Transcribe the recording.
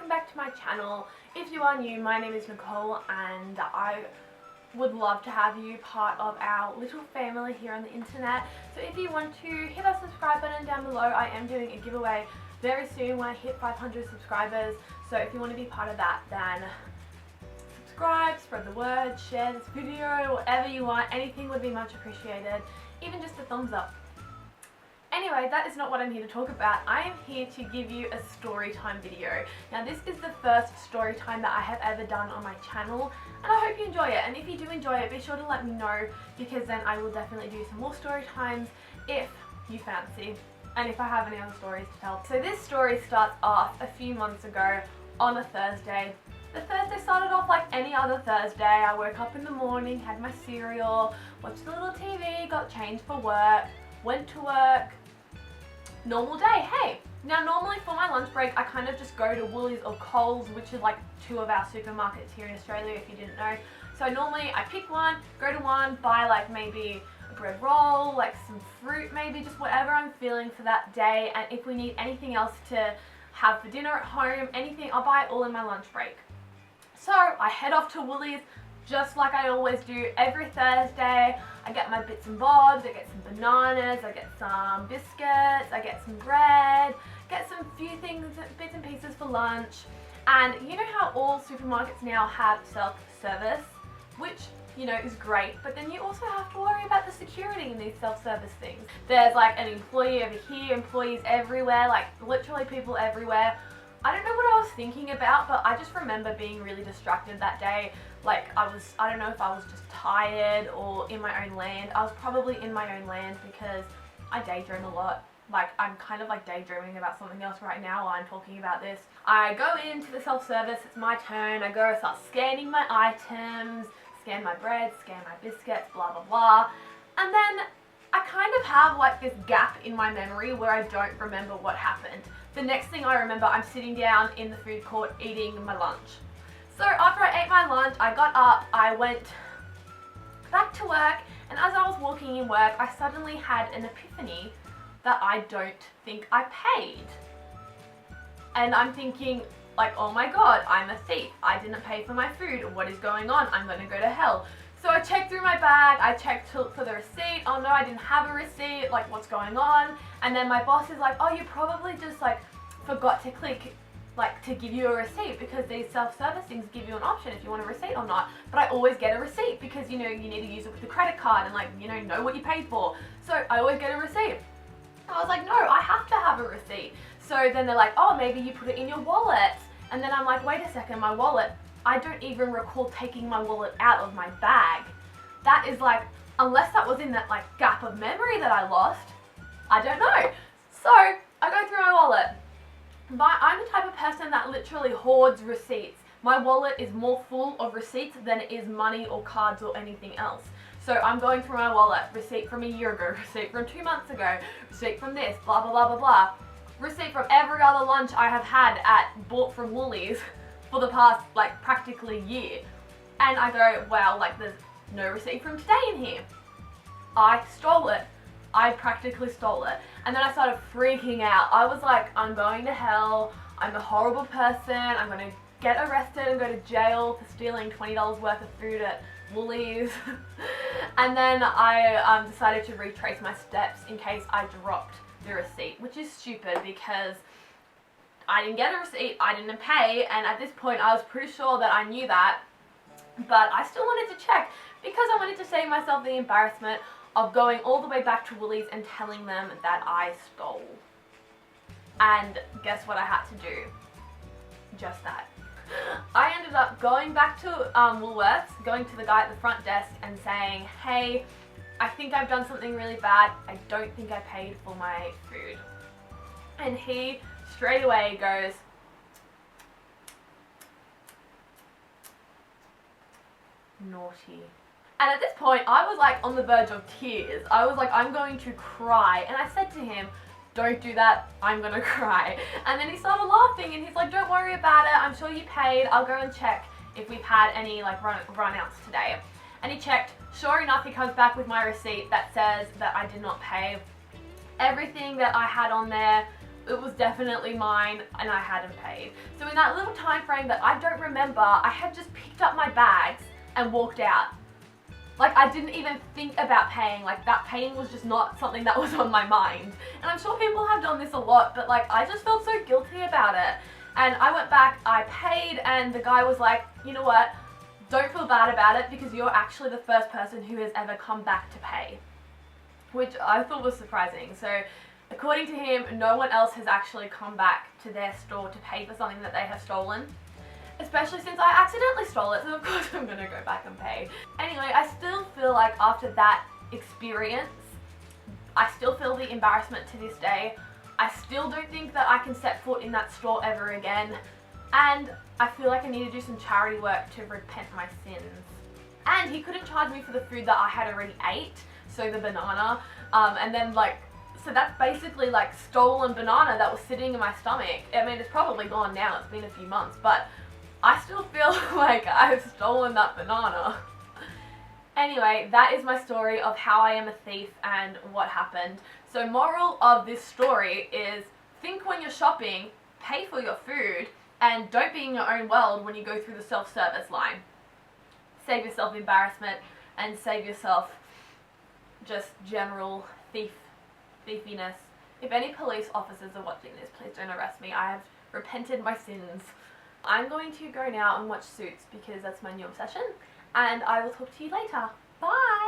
welcome back to my channel. If you are new, my name is Nicole and I would love to have you part of our little family here on the internet. So if you want to hit that subscribe button down below, I am doing a giveaway very soon when I hit 500 subscribers. So if you want to be part of that, then subscribe, spread the word, share this video, whatever you want. Anything would be much appreciated, even just a thumbs up. Anyway, that is not what I'm here to talk about. I am here to give you a story time video. Now this is the first story time that I have ever done on my channel, and I hope you enjoy it. And if you do enjoy it, be sure to let me know, because then I will definitely do some more story times if you fancy, and if I have any other stories to tell. So this story starts off a few months ago on a Thursday. The Thursday started off like any other Thursday. I woke up in the morning, had my cereal, watched a little TV, got changed for work, went to work. Normal day, hey. Now normally for my lunch break I kind of just go to Woolies or Coles, which is like two of our supermarkets here in Australia if you didn't know. So normally I pick one, go to one, buy like maybe a bread roll, like some fruit maybe, just whatever I'm feeling for that day, and if we need anything else to have for dinner at home, anything, I'll buy it all in my lunch break. So I head off to Woolies just like I always do every Thursday. I get my bits and bobs, I get some bananas, I get some biscuits, I get some bread, get some few things, bits and pieces for lunch. And you know how all supermarkets now have self-service, which, you know, is great, but then you also have to worry about the security in these self-service things. There's like an employee over here, employees everywhere, like literally people everywhere. I don't know what I was thinking about, but I just remember being really distracted that day. Like I don't know if I was just tired or in my own land. I was probably in my own land because I daydream a lot. Like I'm kind of like daydreaming about something else right now while I'm talking about this. I go into the self-service, it's my turn. I go start scanning my items, scan my bread, scan my biscuits, blah blah blah. And then I kind of have like this gap in my memory where I don't remember what happened. The next thing I remember, I'm sitting down in the food court eating my lunch. So after I ate my lunch, I got up, I went back to work, and as I was walking in work, I suddenly had an epiphany that I don't think I paid. And I'm thinking, like, oh my god, I'm a thief. I didn't pay for my food. What is going on? I'm gonna go to hell. So I checked through my bag, I checked for the receipt. Oh no, I didn't have a receipt, like what's going on? And then my boss is like, oh, you probably just like forgot to click like to give you a receipt, because these self-service things give you an option if you want a receipt or not. But I always get a receipt because, you know, you need to use it with the credit card and like, you know what you paid for. So I always get a receipt. I was like, no, I have to have a receipt. So then they're like, oh, maybe you put it in your wallet. And then I'm like, wait a second, my wallet, I don't even recall taking my wallet out of my bag. That is like, unless that was in that like gap of memory that I lost, I don't know. So I go through my wallet. But I'm the type of person that literally hoards receipts. My wallet is more full of receipts than it is money or cards or anything else. So I'm going through my wallet, receipt from a year ago, receipt from 2 months ago, receipt from this, blah blah blah blah blah. Receipt from every other lunch I have had bought from Woolies for the past like practically year. And I go, wow, like there's no receipt from today in here. I stole it. I practically stole it. And then I started freaking out. I was like, I'm going to hell. I'm a horrible person. I'm going to get arrested and go to jail for stealing $20 worth of food at Woolies. And then I decided to retrace my steps in case I dropped the receipt, which is stupid because I didn't get a receipt, I didn't pay, and at this point I was pretty sure that I knew that, but I still wanted to check because I wanted to save myself the embarrassment of going all the way back to Woolies and telling them that I stole. And guess what I had to do? Just that. I ended up going back to Woolworths, going to the guy at the front desk and saying, hey, I think I've done something really bad. I don't think I paid for my food. And he straight away goes, naughty. And at this point, I was like on the verge of tears. I was like, I'm going to cry. And I said to him, don't do that, I'm gonna cry. And then he started laughing and he's like, don't worry about it, I'm sure you paid. I'll go and check if we've had any like run-outs today. And he checked. Sure enough, he comes back with my receipt that says that I did not pay. Everything that I had on there it was definitely mine and I hadn't paid. So in that little time frame that I don't remember, I had just picked up my bags and walked out. Like, I didn't even think about paying. Like, that paying was just not something that was on my mind. And I'm sure people have done this a lot, but like, I just felt so guilty about it. And I went back, I paid, and the guy was like, you know what, don't feel bad about it because you're actually the first person who has ever come back to pay. Which I thought was surprising. So according to him, no one else has actually come back to their store to pay for something that they have stolen. Especially since I accidentally stole it, so of course I'm gonna go back and pay. Anyway, I still feel like after that experience, I still feel the embarrassment to this day. I still don't think that I can set foot in that store ever again. And I feel like I need to do some charity work to repent my sins. And he couldn't charge me for the food that I had already ate, so the banana. And then like, so that's basically like stolen banana that was sitting in my stomach. I mean, it's probably gone now, it's been a few months, but I still feel like I've stolen that banana. Anyway, that is my story of how I am a thief and what happened. So moral of this story is, think when you're shopping, pay for your food, and don't be in your own world when you go through the self-service line. Save yourself embarrassment and save yourself just general thiefiness. If any police officers are watching this, please don't arrest me. I have repented my sins. I'm going to go now and watch Suits because that's my new obsession, and I will talk to you later. Bye!